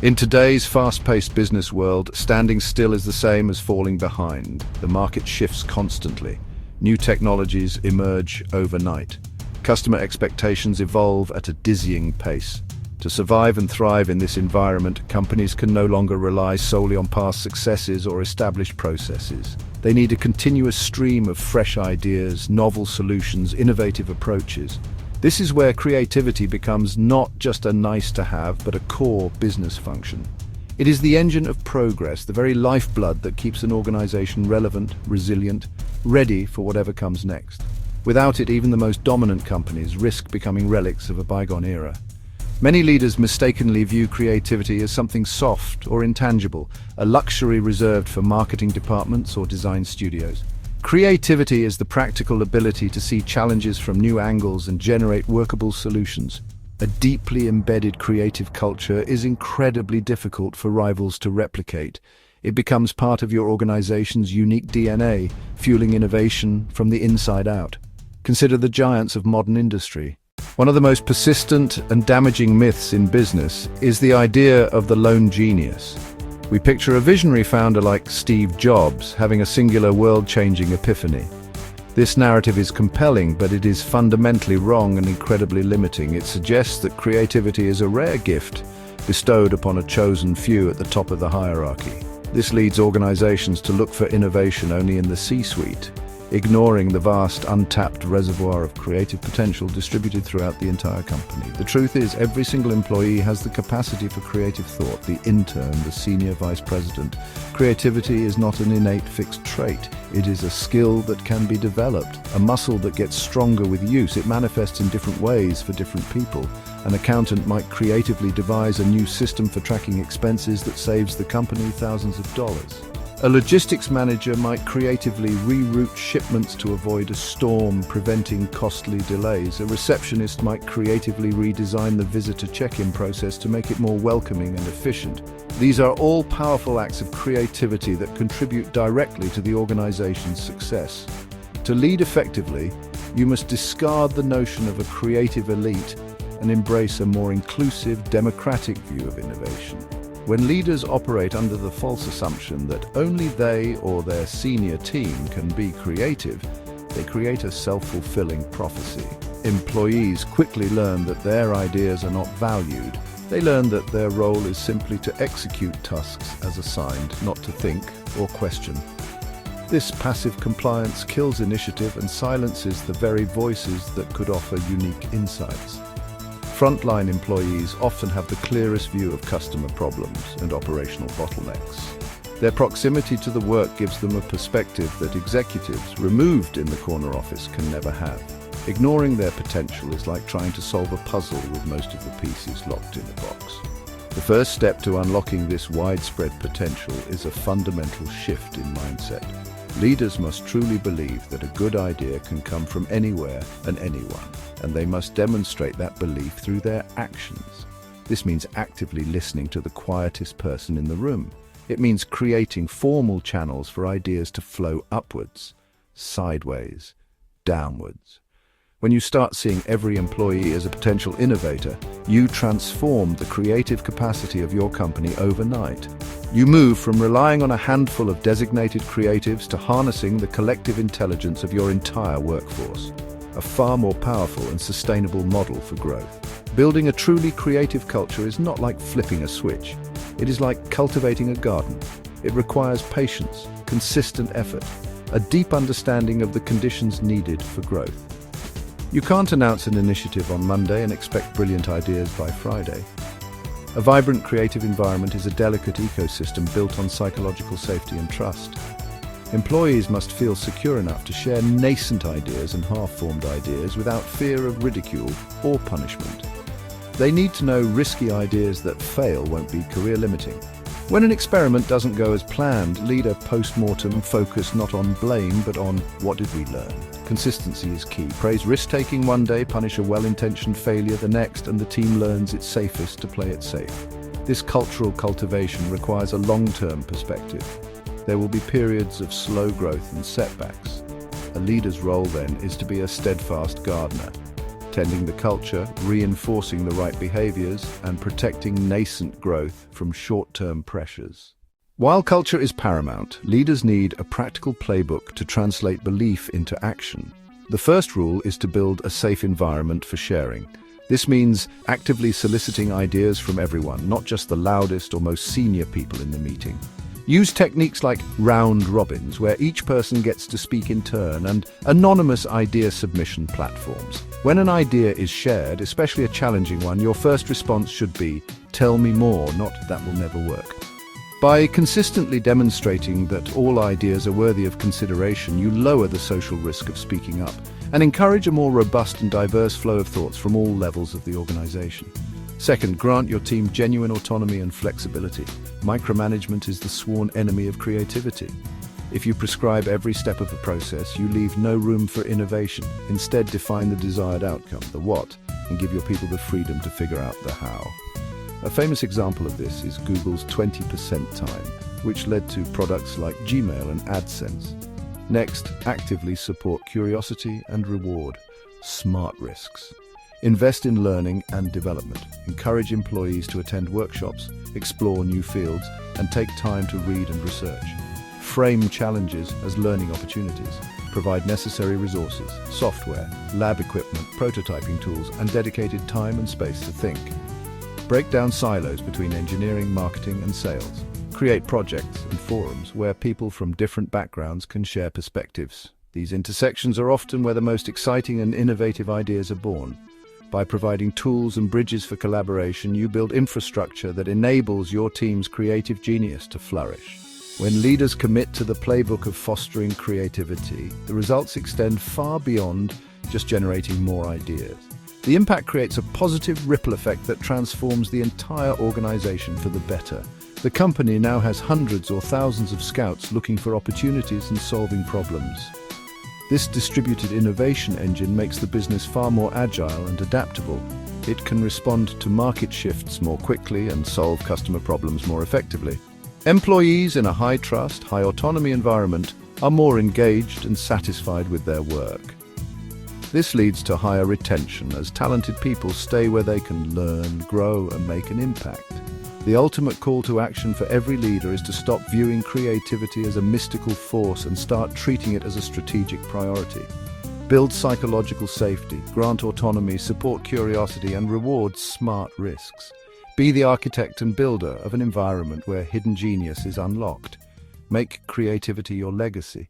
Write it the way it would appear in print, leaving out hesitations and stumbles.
In today's fast-paced business world, standing still is the same as falling behind. The market shifts constantly. New technologies emerge overnight. Customer expectations evolve at a dizzying pace. To survive and thrive in this environment, companies can no longer rely solely on past successes or established processes. They need a continuous stream of fresh ideas, novel solutions, innovative approaches. This is where creativity becomes not just a nice-to-have, but a core business function. It is the engine of progress, the very lifeblood that keeps an organization relevant, resilient, ready for whatever comes next. Without it, even the most dominant companies risk becoming relics of a bygone era. Many leaders mistakenly view creativity as something soft or intangible, a luxury reserved for marketing departments or design studios. Creativity is the practical ability to see challenges from new angles and generate workable solutions. A deeply embedded creative culture is incredibly difficult for rivals to replicate. It becomes part of your organization's unique DNA, fueling innovation from the inside out. Consider the giants of modern industry. One of the most persistent and damaging myths in business is the idea of the lone genius. We picture a visionary founder like Steve Jobs having a singular world-changing epiphany. This narrative is compelling, but it is fundamentally wrong and incredibly limiting. It suggests that creativity is a rare gift bestowed upon a chosen few at the top of the hierarchy. This leads organizations to look for innovation only in the C-suite, ignoring the vast untapped reservoir of creative potential distributed throughout the entire company. The truth is, every single employee has the capacity for creative thought. The intern, the senior vice president. Creativity is not an innate fixed trait. It is a skill that can be developed, a muscle that gets stronger with use. It manifests in different ways for different people. An accountant might creatively devise a new system for tracking expenses that saves the company thousands of dollars. A logistics manager might creatively reroute shipments to avoid a storm, preventing costly delays. A receptionist might creatively redesign the visitor check-in process to make it more welcoming and efficient. These are all powerful acts of creativity that contribute directly to the organization's success. To lead effectively, you must discard the notion of a creative elite and embrace a more inclusive, democratic view of innovation. When leaders operate under the false assumption that only they or their senior team can be creative, they create a self-fulfilling prophecy. Employees quickly learn that their ideas are not valued. They learn that their role is simply to execute tasks as assigned, not to think or question. This passive compliance kills initiative and silences the very voices that could offer unique insights. Frontline employees often have the clearest view of customer problems and operational bottlenecks. Their proximity to the work gives them a perspective that executives removed in the corner office can never have. Ignoring their potential is like trying to solve a puzzle with most of the pieces locked in a box. The first step to unlocking this widespread potential is a fundamental shift in mindset. Leaders must truly believe that a good idea can come from anywhere and anyone, and they must demonstrate that belief through their actions. This means actively listening to the quietest person in the room. It means creating formal channels for ideas to flow upwards, sideways, downwards. When you start seeing every employee as a potential innovator, you transform the creative capacity of your company overnight. You move from relying on a handful of designated creatives to harnessing the collective intelligence of your entire workforce. A far more powerful and sustainable model for growth. Building a truly creative culture is not like flipping a switch. It is like cultivating a garden. It requires patience, consistent effort, a deep understanding of the conditions needed for growth. You can't announce an initiative on Monday and expect brilliant ideas by Friday. A vibrant creative environment is a delicate ecosystem built on psychological safety and trust. Employees must feel secure enough to share nascent ideas and half-formed ideas without fear of ridicule or punishment. They need to know risky ideas that fail won't be career-limiting. When an experiment doesn't go as planned, lead a post-mortem focus not on blame but on what did we learn. Consistency is key. Praise risk-taking one day, punish a well-intentioned failure the next, and the team learns it's safest to play it safe. This cultural cultivation requires a long-term perspective. There will be periods of slow growth and setbacks. A leader's role then is to be a steadfast gardener, tending the culture, reinforcing the right behaviors, and protecting nascent growth from short-term pressures. While culture is paramount, leaders need a practical playbook to translate belief into action. The first rule is to build a safe environment for sharing. This means actively soliciting ideas from everyone, not just the loudest or most senior people in the meeting. Use techniques like round robins, where each person gets to speak in turn, and anonymous idea submission platforms. When an idea is shared, especially a challenging one, your first response should be, "Tell me more," not "that will never work." By consistently demonstrating that all ideas are worthy of consideration, you lower the social risk of speaking up and encourage a more robust and diverse flow of thoughts from all levels of the organization. Second, grant your team genuine autonomy and flexibility. Micromanagement is the sworn enemy of creativity. If you prescribe every step of the process, you leave no room for innovation. Instead, define the desired outcome, the what, and give your people the freedom to figure out the how. A famous example of this is Google's 20% time, which led to products like Gmail and AdSense. Next, actively support curiosity and reward smart risks. Invest in learning and development. Encourage employees to attend workshops, explore new fields, and take time to read and research. Frame challenges as learning opportunities. Provide necessary resources, software, lab equipment, prototyping tools, and dedicated time and space to think. Break down silos between engineering, marketing, and sales. Create projects and forums where people from different backgrounds can share perspectives. These intersections are often where the most exciting and innovative ideas are born. By providing tools and bridges for collaboration, you build infrastructure that enables your team's creative genius to flourish. When leaders commit to the playbook of fostering creativity, the results extend far beyond just generating more ideas. The impact creates a positive ripple effect that transforms the entire organization for the better. The company now has hundreds or thousands of scouts looking for opportunities and solving problems. This distributed innovation engine makes the business far more agile and adaptable. It can respond to market shifts more quickly and solve customer problems more effectively. Employees in a high-trust, high-autonomy environment are more engaged and satisfied with their work. This leads to higher retention as talented people stay where they can learn, grow, and make an impact. The ultimate call to action for every leader is to stop viewing creativity as a mystical force and start treating it as a strategic priority. Build psychological safety, grant autonomy, support curiosity, and reward smart risks. Be the architect and builder of an environment where hidden genius is unlocked. Make creativity your legacy.